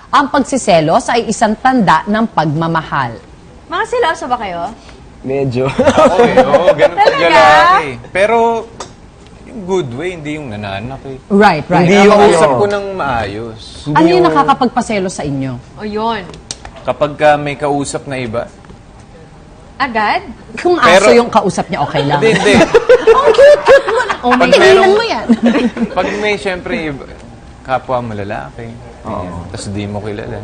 ang pagsiselos ay isang tanda ng pagmamahal. Mga seloso ba kayo? Medyo. Oo, ganun Talaga? paglalaki. Pero, yung good way, hindi yung nananak eh. Right. Hindi Hindi yung- kausap ko ng maayos. Ano yung nakakapagpaselos sa inyo? O yun. Kapag may kausap na iba, Agad? Kung aso Pero- yung kausap niya, okay lang. hindi. Ang cute mo na. Oh, Pag tigilan merong- mo yan. Pag may, syempre, kapwa mo lalaki. Tapos di mo kilala.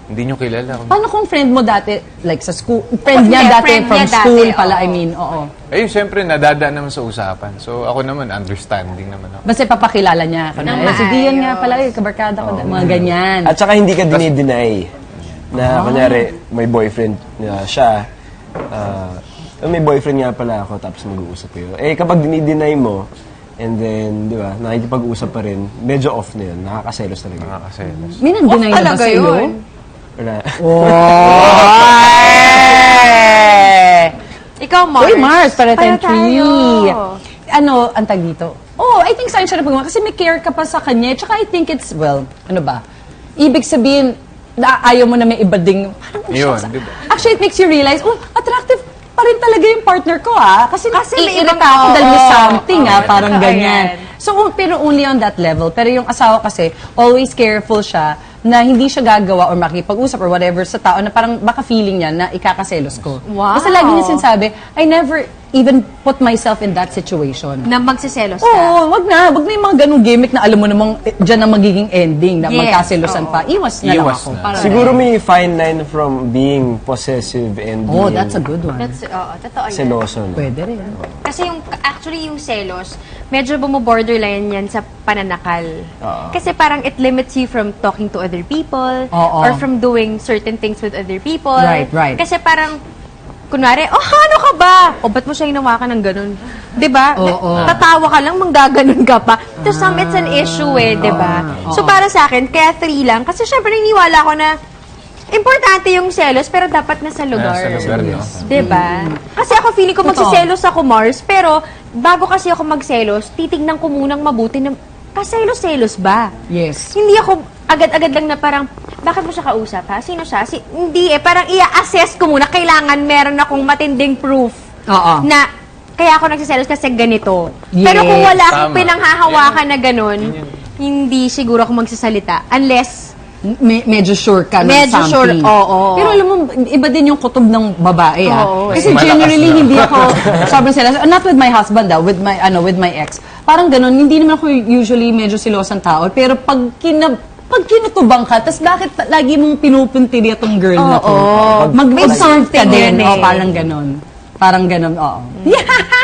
Hindi nyo kilala. Paano kung friend mo dati, like sa school, friend niya Hindi, dati friend from niya dati, school pala, oo. I mean, oo. Ayun, syempre, nadadaan naman sa usapan. So, ako naman, understanding naman ako. Basta papakilala niya. Nang Si Dion nga maayos. pala, kabarkada ko, mga ganyan. At saka hindi ka dinideny na kunyari may boyfriend na siya. May boyfriend nga pala ako tapos mag-uusap kayo. Eh kapag dinideny mo and then, di ba, nakikipag-usap pa rin, medyo off na yun. Nakakaselos talaga. Nakakaselos. May nag-deny na ba talaga sa iyo? yun. Wala. Ikaw, Mars. Uy, Mars, para tayong tayo. tree. Ano, ang tag dito? Oh, I think sa'yo siya na pagmamahal. Kasi may care ka pa sa kanya. Tsaka I think it's, well, ano ba? Ibig sabihin, na ayaw mo na may iba ding, parang, oh, Yun, shucks. di ba? Actually, it makes you realize, oh, attractive pa rin talaga yung partner ko, ah. Kasi may iirita ibang- ako dahil may oo, something, oo, ah, parang totoo ganyan. yan. So, pero only on that level. Pero yung asawa kasi, always careful siya na hindi siya gagawa or makipag-usap or whatever sa tao na parang baka feeling niya na ikakaselos ko. Wow. Kasi lagi niya sinasabi, I never even put myself in that situation. Na magsiselos ka. Oo, wag na yung mga ganung gimmick na alam mo namang dyan ang magiging ending na Yes, magkaselosan oo. pa. Iwas na lang Iwas ako. na. Parang Siguro may fine line from being possessive and Oh, being that's a good one. Totoo yan. seloso. No? Pwede rin. Kasi actually yung selos, medyo bumo-borderline yan sa pananakal. Kasi parang it limits you from talking to other people Oo. or from doing certain things with other people. Right. Kasi parang, kunwari, ano ka ba? O, ba't mo siya hinawakan ng ganun? Diba? Oo. Tatawa ka lang, manggaganon ka pa. To some, it's an issue eh, diba? So, para sa akin, kaya 3 lang. Kasi syempre, naniniwala ko na importante yung selos, pero dapat nasa lugar. Nasa lugar, no? Diba? Kasi ako feeling ko magsiselos ako, Mars, pero bago kasi ako magselos, titignan ko munang mabuti na kaselos-selos ba? Yes. Hindi ako agad-agad lang na parang, bakit mo siya kausap ha? Sino siya? Hindi eh, parang i-assess ko muna. Kailangan meron akong matinding proof Oo. na kaya ako nagsiselos kasi ganito. Yes, Pero kung wala akong tama. pinanghahawakan na ganun, hindi siguro ako magsasalita. Unless, Medyo sure ka ng Medyo sure, something. oo. Pero alam mo, iba din yung kutob ng babae, ah. Oo. Kasi Mas malakas generally, na. hindi ako sobrang selos. Not with my husband, with my ex. Parang ganun, hindi naman ako usually medyo silosang tao. Pero pag kinutubang ka, tas bakit lagi mong pinupunti itong girl na to? Mag-observe ka something din. yun Oh, eh. parang ganun. Parang ganun, oo.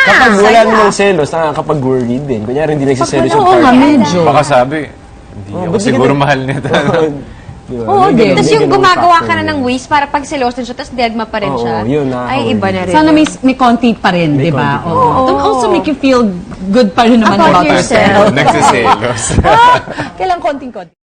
Kapag wala namang selos, nakakapag-worry din. Kunyari, hindi nagsiselos yung Oo nga, partner. medyo. Baka sabi, hindi ako ba't di ka siguro na- mahal nito. Diba? Oo, May din. ganun- tapos may yung ganung gumagawa factor ka na yun. ng ways para pag selosan siya, tapos deadma pa rin Oo, siya. yun, Ay, nakaka-worry. iba na rin. Sana yun. may konti pa rin, di ba? konti pa Oo. To also make you feel good pa rin naman About about yourself. yourself. Nagsiselos. Kailang konting-konti.